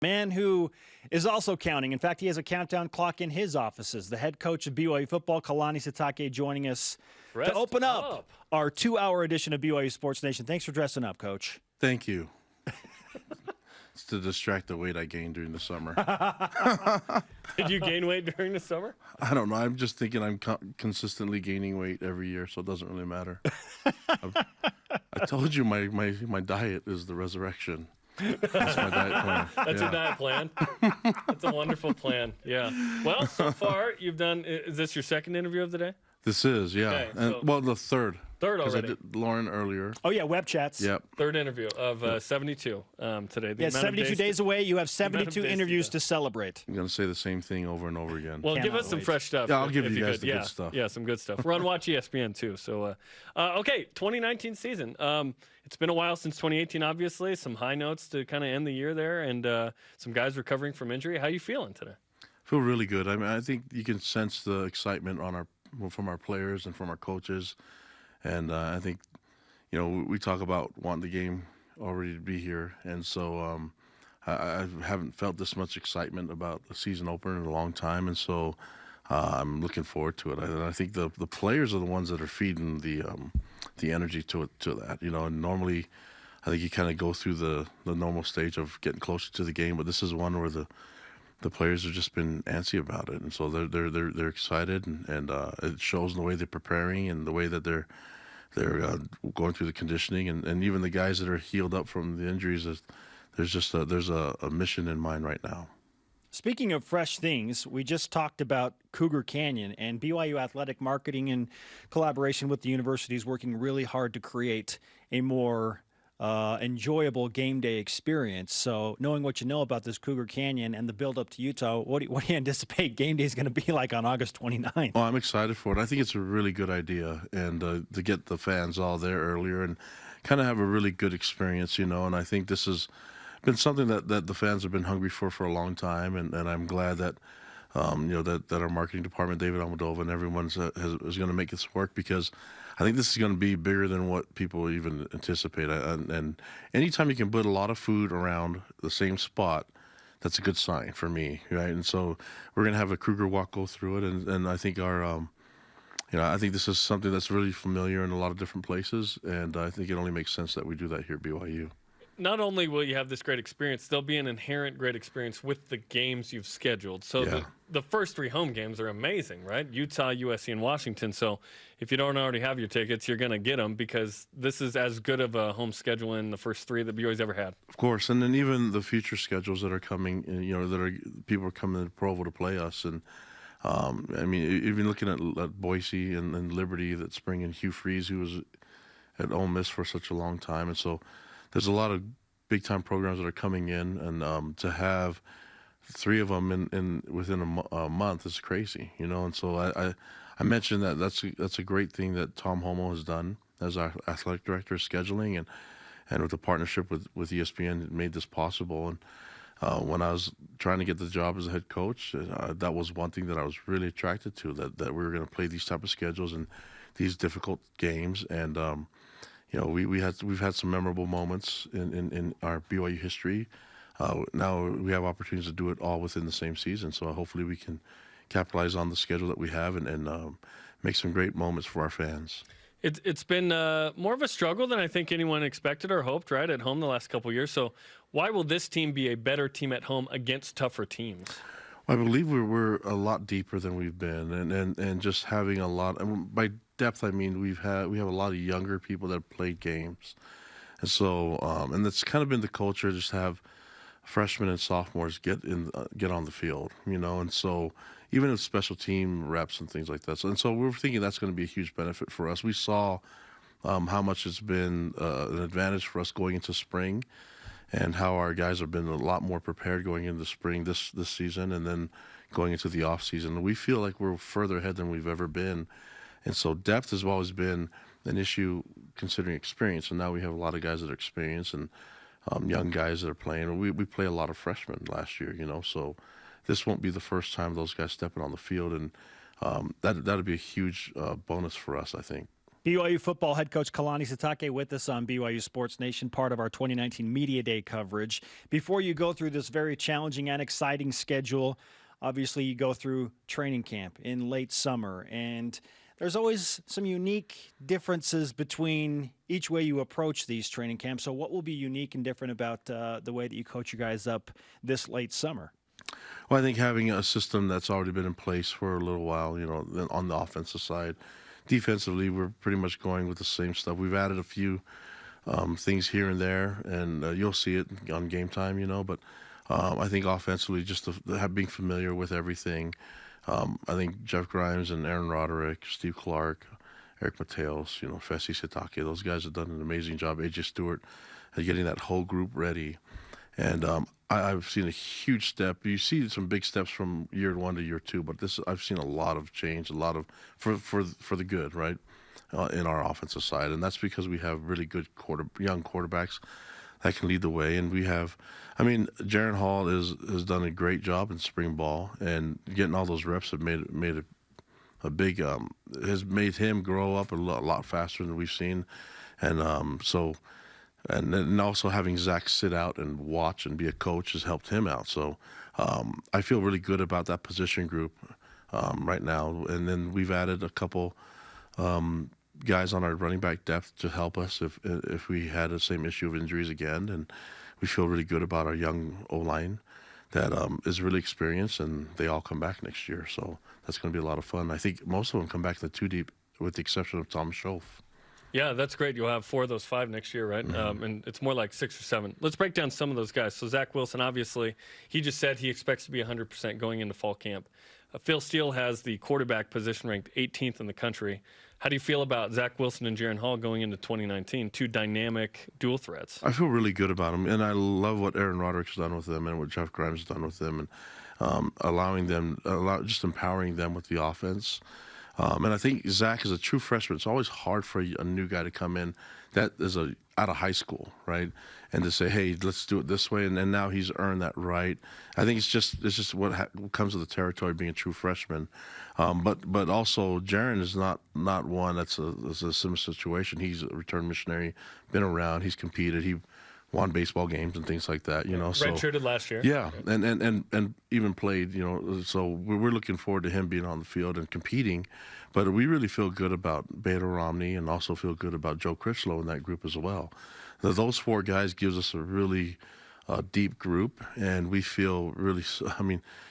Man who is also counting. In fact, he has a countdown clock in his offices. The head coach of BYU Football, Kalani Sitake, joining us to open up our 2-hour edition of BYU Sports Nation. Thanks for dressing up, Coach. Thank you. It's to distract the weight I gained during the summer. Did you gain weight during the summer? I don't know. I'm just thinking I'm consistently gaining weight every year, so it doesn't really matter. I told you my diet is the resurrection. That's my diet plan. That's your diet plan? That's a wonderful plan. Yeah. Well, so far you've done, is this your second interview of the day? This is, yeah. Okay, and, well, the third. Third already. I did Lauren earlier. Oh, yeah, web chats. Yep. Third interview of 72 today. Yeah, 72 days away. You have 72 interviews to celebrate. I'm going to say the same thing over and over again. Well, give us some fresh stuff. Yeah, I'll give you guys the good stuff. Yeah, some good stuff. We're on Watch ESPN, too. So, okay, 2019 season. It's been a while since 2018, obviously. Some high notes to kind of end the year there, and some guys recovering from injury. How you feeling today? I feel really good. I mean, I think you can sense the excitement from our players and from our coaches. And I think, you know, we talk about wanting the game already to be here. And so I haven't felt this much excitement about the season opener in a long time. And so I'm looking forward to it. I think the players are the ones that are feeding the energy to that. You know, and normally I think you kind of go through the normal stage of getting closer to the game. But this is one where the players have just been antsy about it, and so they're excited, and it shows in the way they're preparing and the way that they're going through the conditioning, and even the guys that are healed up from the injuries. There's a mission in mind right now. Speaking of fresh things, we just talked about Cougar Canyon, and BYU Athletic Marketing in collaboration with the university is working really hard to create a more enjoyable game day experience. So knowing what you know about this Cougar Canyon and the build up to Utah, what do you anticipate game day is going to be like on August 29th? Oh, I'm excited for it. I think it's a really good idea, and to get the fans all there earlier and kind of have a really good experience, you know, and I think this has been something that the fans have been hungry for a long time, and I'm glad that you know, that our marketing department, David Almodovar, and everyone is going to make this work, because I think this is going to be bigger than what people even anticipate. And anytime you can put a lot of food around the same spot, that's a good sign for me, right? And so we're going to have a Kruger walk go through it, and I think our, you know, I think this is something that's really familiar in a lot of different places, and I think it only makes sense that we do that here at BYU. Not only will you have this great experience, there'll be an inherent great experience with the games you've scheduled. So Yeah. the first 3 home games are amazing, right? Utah, USC, and Washington. So if you don't already have your tickets, you're going to get them, because this is as good of a home schedule in the first 3 that BYU's ever had. Of course, and then even the future schedules that are coming, you know, people are coming to Provo to play us, and I mean, even looking at Boise and Liberty that's bringing Hugh Freeze, who was at Ole Miss for such a long time, and so there's a lot of big-time programs that are coming in, and to have 3 of them within a month is crazy, you know. And so I mentioned that's a great thing that Tom Homo has done as our athletic director of scheduling, and with the partnership with ESPN, it made this possible. And when I was trying to get the job as a head coach, that was one thing that I was really attracted to, that we were going to play these type of schedules and these difficult games. And you know, we've had some memorable moments in our BYU history. Now we have opportunities to do it all within the same season. So hopefully we can capitalize on the schedule that we have and make some great moments for our fans. It's been more of a struggle than I think anyone expected or hoped, right, at home the last couple of years. So why will this team be a better team at home against tougher teams? Well, I believe we're a lot deeper than we've been, and just having a lot. And by depth, I mean we have a lot of younger people that have played games, and so and that's kind of been the culture. Just have freshmen and sophomores get on the field, you know, and so even if special team reps and things like that. And so we're thinking that's going to be a huge benefit for us. We saw how much it's been an advantage for us going into spring, and how our guys have been a lot more prepared going into spring this season, and then going into the off season. We feel like we're further ahead than we've ever been, and so depth has always been an issue considering experience. And now we have a lot of guys that are experienced, and young guys that are playing. We play a lot of freshmen last year, you know, so this won't be the first time those guys stepping on the field, and that'd be a huge bonus for us, I think. BYU football head coach Kalani Sitake with us on BYU Sports Nation, part of our 2019 Media Day coverage. Before you go through this very challenging and exciting schedule, obviously you go through training camp in late summer, and there's always some unique differences between each way you approach these training camps. So what will be unique and different about the way that you coach your guys up this late summer? Well, I think having a system that's already been in place for a little while, on the offensive side. Defensively, we're pretty much going with the same stuff. We've added a few things here and there, and you'll see it on game time, but I think offensively, just being familiar with everything. I think Jeff Grimes and Aaron Roderick, Steve Clark, Eric Mateos, Fesi Sitake, those guys have done an amazing job. AJ Stewart, getting that whole group ready. And I've seen a huge step. You see some big steps from year one to year two, but I've seen a lot of change, a lot of for the good, right, in our offensive side, and that's because we have really good young quarterbacks that can lead the way, and we have, Jaron Hall has done a great job in spring ball, and getting all those reps have made a big has made him grow up a lot faster than we've seen, and so. And then also having Zach sit out and watch and be a coach has helped him out. So I feel really good about that position group right now. And then we've added a couple guys on our running back depth to help us if we had the same issue of injuries again. And we feel really good about our young O-line that is really experienced, and they all come back next year. So that's going to be a lot of fun. I think most of them come back to the two deep, with the exception of Tom Schoaf. Yeah, that's great. You'll have 4 of those 5 next year, right? And it's more like 6 or 7. Let's break down some of those guys. So Zach Wilson, obviously, he just said he expects to be 100% going into fall camp. Phil Steele has the quarterback position ranked 18th in the country. How do you feel about Zach Wilson and Jaron Hall going into 2019, 2 dynamic dual threats? I feel really good about them, and I love what Aaron Roderick's done with them and what Jeff Grimes has done with them, and just empowering them with the offense. And I think Zach is a true freshman. It's always hard for a new guy to come in that is out of high school, right? And to say, hey, let's do it this way. And now he's earned that right. I think it's just what comes with the territory being a true freshman. But also Jaron is not one that's a similar situation. He's a return missionary, been around, he's competed, he won baseball games and things like that, So redshirted last year. Yeah, and even played, So we're looking forward to him being on the field and competing. But we really feel good about Beta Romney, and also feel good about Joe Critchlow in that group as well. Those 4 guys gives us a really deep group, and we feel really.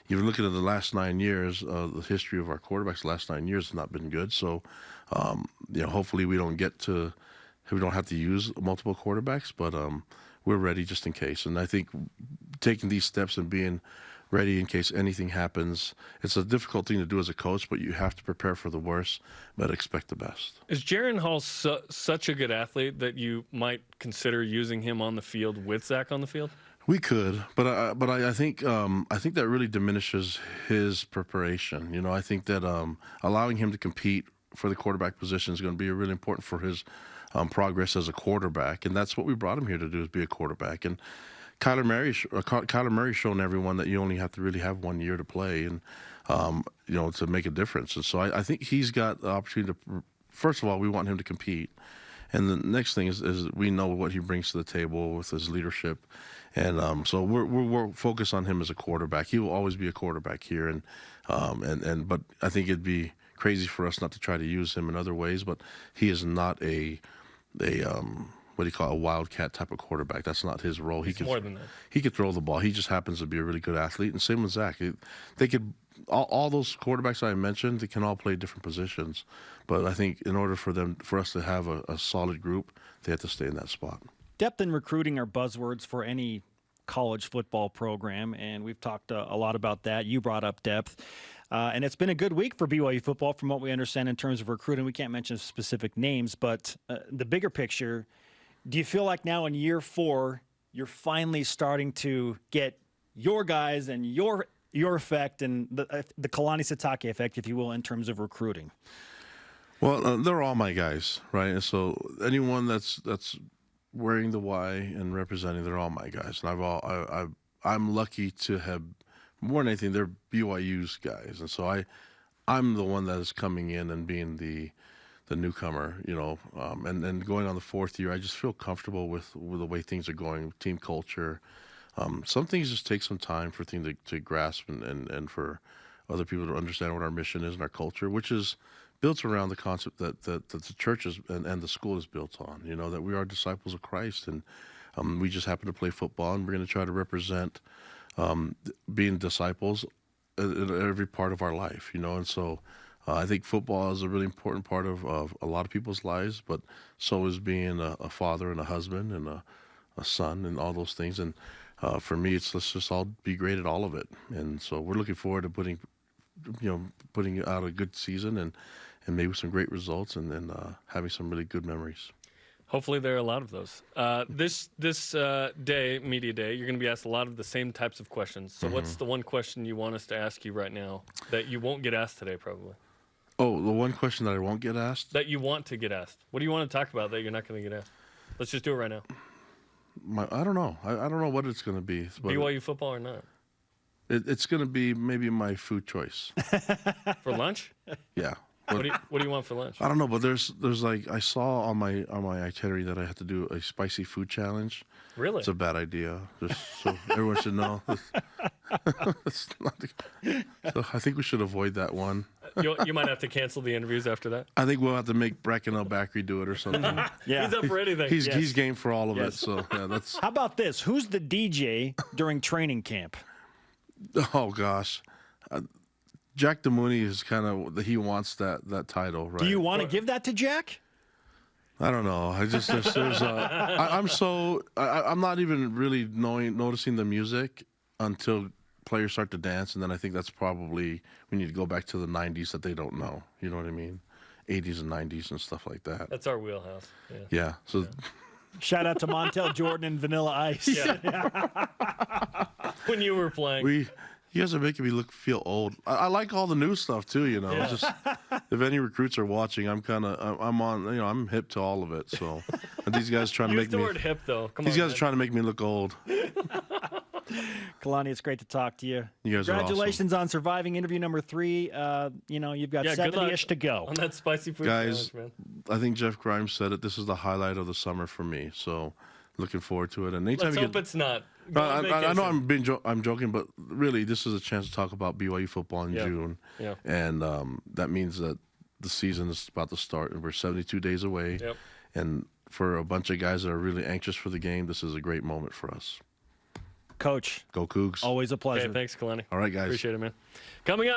You're looking at the last 9 years. The history of our quarterbacks the last 9 years has not been good. So, hopefully we don't have to use multiple quarterbacks, but we're ready just in case. And I think taking these steps and being ready in case anything happens, it's a difficult thing to do as a coach, but you have to prepare for the worst, but expect the best. Is Jaron Hall such a good athlete that you might consider using him on the field with Zach on the field? We could, but I think that really diminishes his preparation. I think that allowing him to compete for the quarterback position is going to be really important for his progress as a quarterback, and that's what we brought him here to do, is be a quarterback. And Kyler Murray's shown everyone that you only have to really have 1 year to play, and to make a difference. And so I think he's got the opportunity to. First of all, we want him to compete, and the next thing is we know what he brings to the table with his leadership, and so we're focused on him as a quarterback. He will always be a quarterback here, and but I think it'd be crazy for us not to try to use him in other ways. But he is not a what do you call a wildcat type of quarterback. That's not his role. He's more than that. He could throw the ball. He just happens to be a really good athlete. And same with Zach. They could all those quarterbacks I mentioned. They can all play different positions. But I think in order for us to have a solid group, they have to stay in that spot. Depth and recruiting are buzzwords for any college football program, and we've talked a lot about that. You brought up depth. And it's been a good week for BYU football from what we understand in terms of recruiting. We can't mention specific names, but the bigger picture, do you feel like now in year 4, you're finally starting to get your guys and your effect and the Kalani Sitake effect, if you will, in terms of recruiting? Well, they're all my guys, right? And so anyone that's wearing the Y and representing, they're all my guys. And I'm lucky to have, more than anything, they're BYU's guys. And so I'm the one that is coming in and being the newcomer, and going on the 4th year, I just feel comfortable with the way things are going, team culture. Some things just take some time for things to grasp and for other people to understand what our mission is and our culture, which is built around the concept that the church is and the school is built on, that we are disciples of Christ, and we just happen to play football, and we're going to try to represent being disciples in every part of our life, and so I think football is a really important part of a lot of people's lives, but so is being a father and a husband and a son and all those things. And for me, let's just all be great at all of it. And so we're looking forward to putting out a good season and maybe some great results and then having some really good memories. Hopefully there are a lot of those. This day, media day, you're going to be asked a lot of the same types of questions. So what's the one question you want us to ask you right now that you won't get asked today probably? Oh, the one question that I won't get asked? That you want to get asked. What do you want to talk about that you're not going to get asked? Let's just do it right now. I don't know. I don't know what it's going to be. BYU football or not? It's going to be maybe my food choice. For lunch? Yeah. What do you want for lunch? I don't know, but there's like I saw on my itinerary that I had to do a spicy food challenge. Really? It's a bad idea. Just so everyone should know. It's not, so I think we should avoid that one. You might have to cancel the interviews after that. I think we'll have to make Bracken Bakri do it or something. Yeah. He's up for anything. He's game for all of it. So yeah, that's. How about this? Who's the DJ during training camp? Oh gosh. Jack DeMooney is kind of he wants that title, right? Do you want to give that to Jack? I don't know. I just I'm not even really noticing the music until players start to dance, and then I think that's probably we need to go back to the 90s that they don't know. You know what I mean? 80s and 90s and stuff like that. That's our wheelhouse. Yeah. So. Shout out to Montel Jordan and Vanilla Ice. Yeah. When you were playing. You guys are making me feel old. I like all the new stuff too, Yeah. Just if any recruits are watching, I'm on, I'm hip to all of it. So, and these guys trying to Use make the me. word hip though. Come These on, guys are trying to make me look old. Kalani, it's great to talk to you. You guys Congratulations on surviving interview number 3. You've got 70-ish to go. On that spicy food Guys, challenge, man. I think Jeff Grimes said it. This is the highlight of the summer for me. So, looking forward to it. And anytime Let's hope it's not. I know I'm joking, but really, this is a chance to talk about BYU football in June. Yeah. And that means that the season is about to start, and we're 72 days away. Yep. And for a bunch of guys that are really anxious for the game, this is a great moment for us. Coach. Go Cougs. Always a pleasure. Okay, thanks, Kalani. All right, guys. Appreciate it, man. Coming up.